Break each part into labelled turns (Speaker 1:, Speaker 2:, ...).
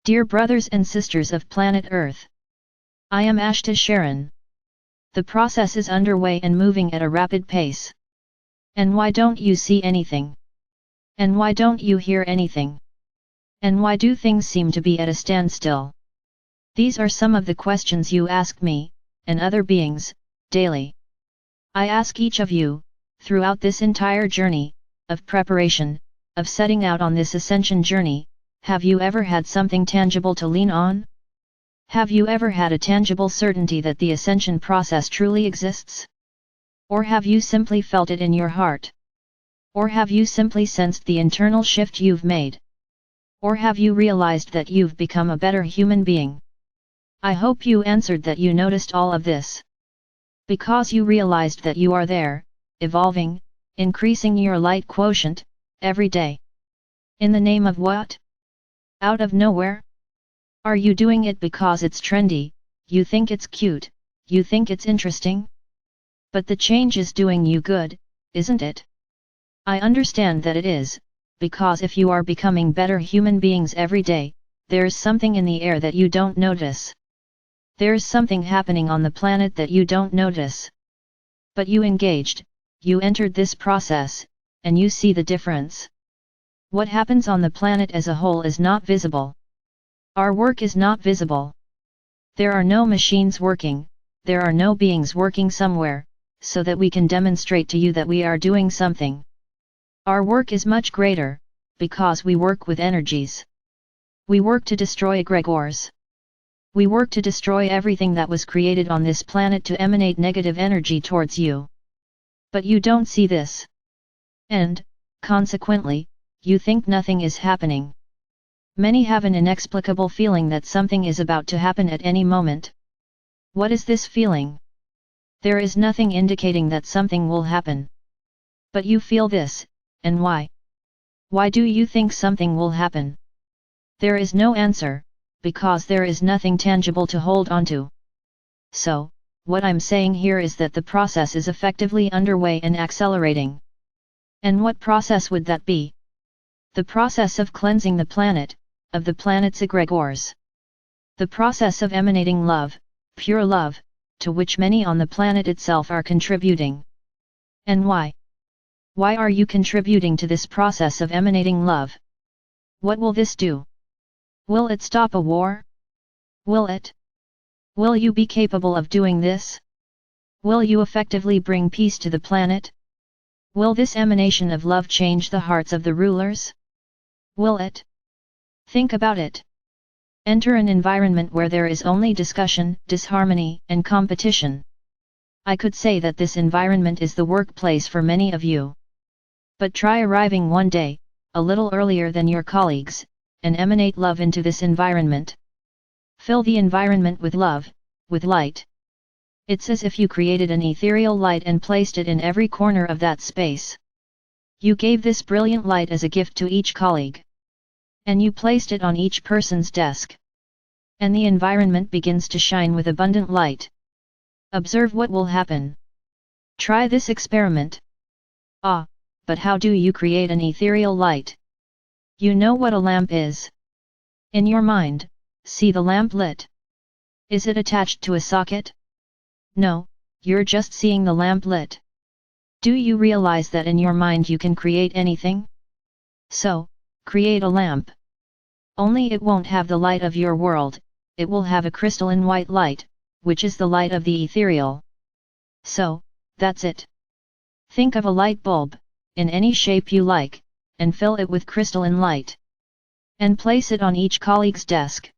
Speaker 1: Dear brothers and sisters of planet Earth, I am Ashtar Sheran. The process is underway and moving at a rapid pace. And why don't you see anything? And why don't you hear anything? And why do things seem to be at a standstill? These are some of the questions you ask me, and other beings, daily. I ask each of you, throughout this entire journey, of preparation, of setting out on this ascension journey, have you ever had something tangible to lean on? Have you ever had a tangible certainty that the ascension process truly exists? Or have you simply felt it in your heart? Or have you simply sensed the internal shift you've made? Or have you realized that you've become a better human being? I hope you answered that you noticed all of this. Because you realized that you are there, evolving, increasing your light quotient, every day. In the name of what? Out of nowhere? Are you doing it because it's trendy, you think it's cute, you think it's interesting? But the change is doing you good, isn't it? I understand that it is, because if you are becoming better human beings every day, there's something in the air that you don't notice. There's something happening on the planet that you don't notice. But you engaged, you entered this process, and you see the difference. What happens on the planet as a whole is not visible. Our work is not visible. There are no machines working, there are no beings working somewhere, so that we can demonstrate to you that we are doing something. Our work is much greater, because we work with energies. We work to destroy egregores. We work to destroy everything that was created on this planet to emanate negative energy towards you. But you don't see this. And, consequently, you think nothing is happening. Many have an inexplicable feeling that something is about to happen at any moment. What is this feeling? There is nothing indicating that something will happen. But you feel this, and why? Why do you think something will happen? There is no answer, because there is nothing tangible to hold onto. So, what I'm saying here is that the process is effectively underway and accelerating. And what process would that be? The process of cleansing the planet, of the planet's egregores. The process of emanating love, pure love, to which many on the planet itself are contributing. And why? Why are you contributing to this process of emanating love? What will this do? Will it stop a war? Will it? Will you be capable of doing this? Will you effectively bring peace to the planet? Will this emanation of love change the hearts of the rulers? Will it? Think about it. Enter an environment where there is only discussion, disharmony, and competition. I could say that this environment is the workplace for many of you. But try arriving one day, a little earlier than your colleagues, and emanate love into this environment. Fill the environment with love, with light. It's as if you created an ethereal light and placed it in every corner of that space. You gave this brilliant light as a gift to each colleague. And you placed it on each person's desk. And the environment begins to shine with abundant light. Observe what will happen. Try this experiment. Ah, but how do you create an ethereal light? You know what a lamp is. In your mind, see the lamp lit. Is it attached to a socket? No, you're just seeing the lamp lit. Do you realize that in your mind you can create anything? So, create a lamp. Only it won't have the light of your world, it will have a crystalline white light, which is the light of the ethereal. So, that's it. Think of a light bulb, in any shape you like, and fill it with crystalline light. And place it on each colleague's desk.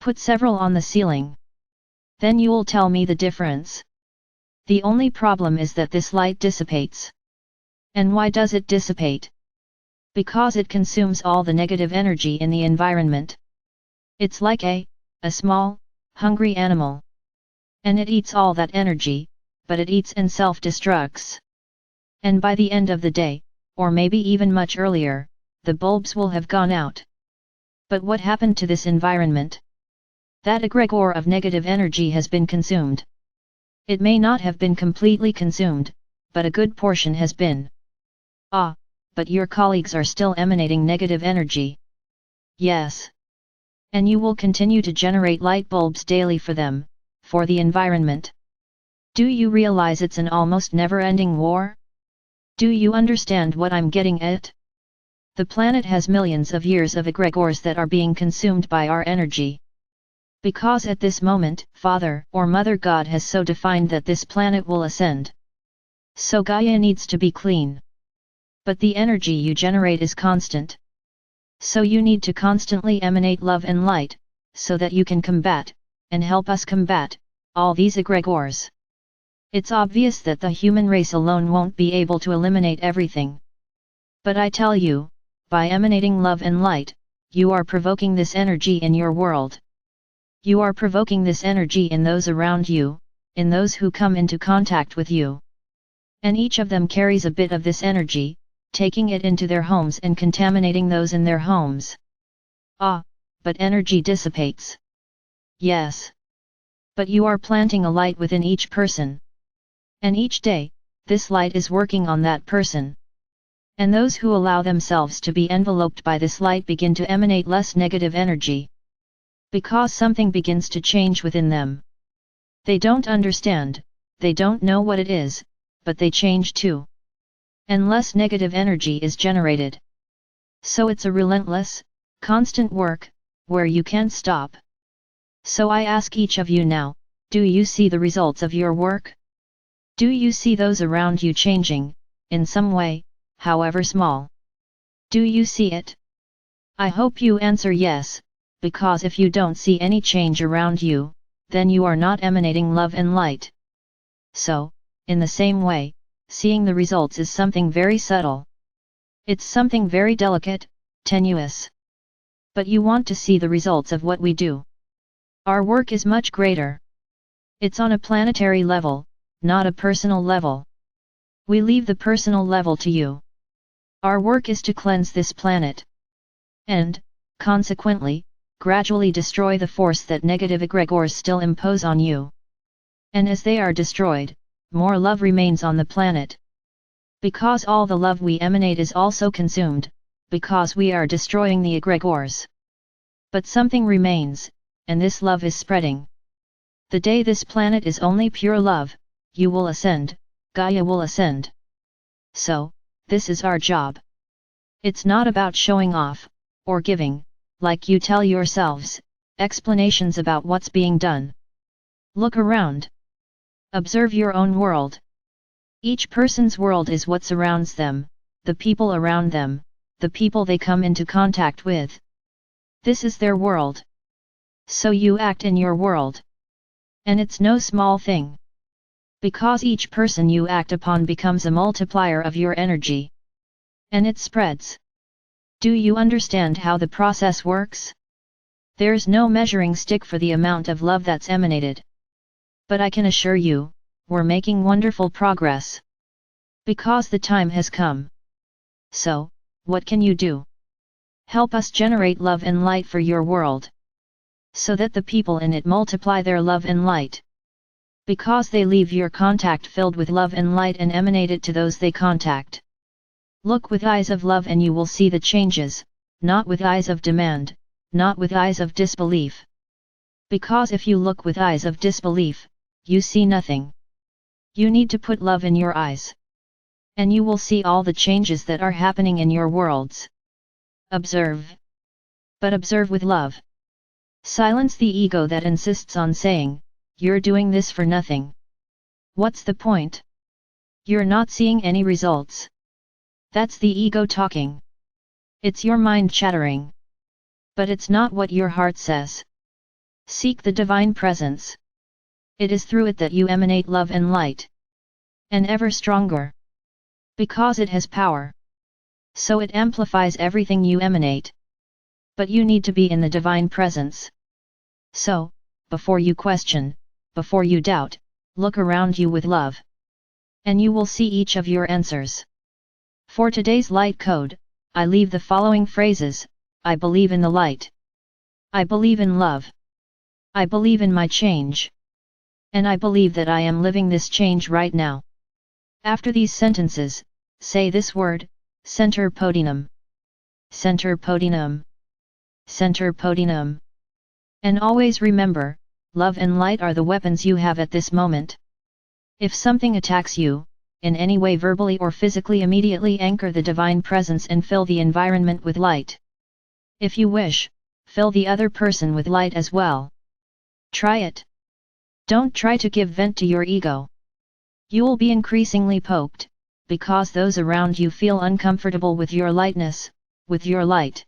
Speaker 1: Put several on the ceiling. Then you'll tell me the difference. The only problem is that this light dissipates. And why does it dissipate? Because it consumes all the negative energy in the environment. It's like a small, hungry animal. And it eats all that energy, but it eats and self-destructs. And by the end of the day, or maybe even much earlier, the bulbs will have gone out. But what happened to this environment? That egregore of negative energy has been consumed. It may not have been completely consumed, but a good portion has been. Ah, but your colleagues are still emanating negative energy. Yes. And you will continue to generate light bulbs daily for them, for the environment. Do you realize it's an almost never-ending war? Do you understand what I'm getting at? The planet has millions of years of egregores that are being consumed by our energy. Because at this moment, Father or Mother God has so defined that this planet will ascend. So Gaia needs to be clean. But the energy you generate is constant. So you need to constantly emanate love and light, so that you can combat, and help us combat, all these egregores. It's obvious that the human race alone won't be able to eliminate everything. But I tell you, by emanating love and light, you are provoking this energy in your world. You are provoking this energy in those around you, in those who come into contact with you. And each of them carries a bit of this energy, taking it into their homes and contaminating those in their homes. Ah, but energy dissipates. Yes. But you are planting a light within each person. And each day, this light is working on that person. And those who allow themselves to be enveloped by this light begin to emanate less negative energy. Because something begins to change within them. They don't understand, they don't know what it is, but they change too. And less negative energy is generated. So it's a relentless, constant work, where you can't stop. So I ask each of you now, do you see the results of your work? Do you see those around you changing, in some way, however small? Do you see it? I hope you answer yes, because if you don't see any change around you, then you are not emanating love and light. So, in the same way, seeing the results is something very subtle. It's something very delicate, tenuous. But you want to see the results of what we do. Our work is much greater. It's on a planetary level, not a personal level. We leave the personal level to you. Our work is to cleanse this planet. And, consequently, gradually destroy the force that negative egregores still impose on you. And as they are destroyed, more love remains on the planet. Because all the love we emanate is also consumed, because we are destroying the egregores. But something remains, and this love is spreading. The day this planet is only pure love, you will ascend, Gaia will ascend. So, this is our job. It's not about showing off, or giving, like you tell yourselves, explanations about what's being done. Look around. Observe your own world. Each person's world is what surrounds them, the people around them, the people they come into contact with. This is their world. So you act in your world. And it's no small thing. Because each person you act upon becomes a multiplier of your energy. And it spreads. Do you understand how the process works? There's no measuring stick for the amount of love that's emanated. But I can assure you, we're making wonderful progress. Because the time has come. So, what can you do? Help us generate love and light for your world. So that the people in it multiply their love and light. Because they leave your contact filled with love and light and emanate it to those they contact. Look with eyes of love and you will see the changes, not with eyes of demand, not with eyes of disbelief. Because if you look with eyes of disbelief, you see nothing. You need to put love in your eyes. And you will see all the changes that are happening in your worlds. Observe. But observe with love. Silence the ego that insists on saying, you're doing this for nothing. What's the point? You're not seeing any results. That's the ego talking. It's your mind chattering. But it's not what your heart says. Seek the divine presence. It is through it that you emanate love and light. And ever stronger. Because it has power. So it amplifies everything you emanate. But you need to be in the divine presence. So, before you question, before you doubt, look around you with love. And you will see each of your answers. For today's light code, I leave the following phrases: I believe in the light. I believe in love. I believe in my change. And I believe that I am living this change right now. After these sentences, say this word: Center Podinum. Center Podinum. Center Podinum. And always remember, love and light are the weapons you have at this moment. If something attacks you, in any way verbally or physically, immediately anchor the divine presence and fill the environment with light. If you wish, fill the other person with light as well. Try it. Don't try to give vent to your ego. You'll be increasingly poked, because those around you feel uncomfortable with your lightness, with your light.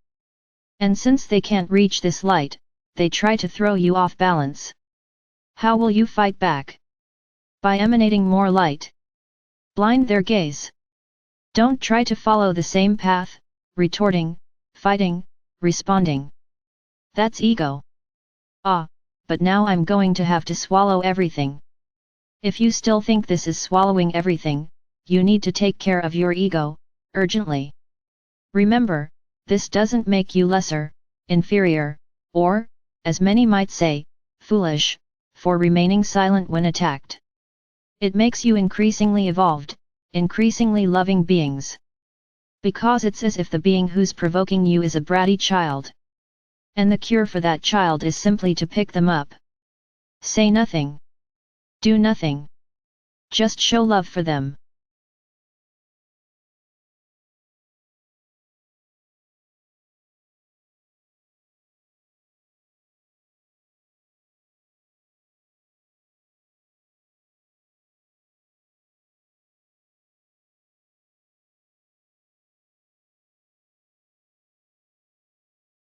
Speaker 1: And since they can't reach this light, they try to throw you off balance. How will you fight back? By emanating more light. Blind their gaze. Don't try to follow the same path, retorting, fighting, responding. That's ego. Ah, but now I'm going to have to swallow everything. If you still think this is swallowing everything, you need to take care of your ego, urgently. Remember, this doesn't make you lesser, inferior, or, as many might say, foolish, for remaining silent when attacked. It makes you increasingly evolved, increasingly loving beings. Because it's as if the being who's provoking you is a bratty child. And the cure for that child is simply to pick them up. Say nothing. Do nothing. Just show love for them.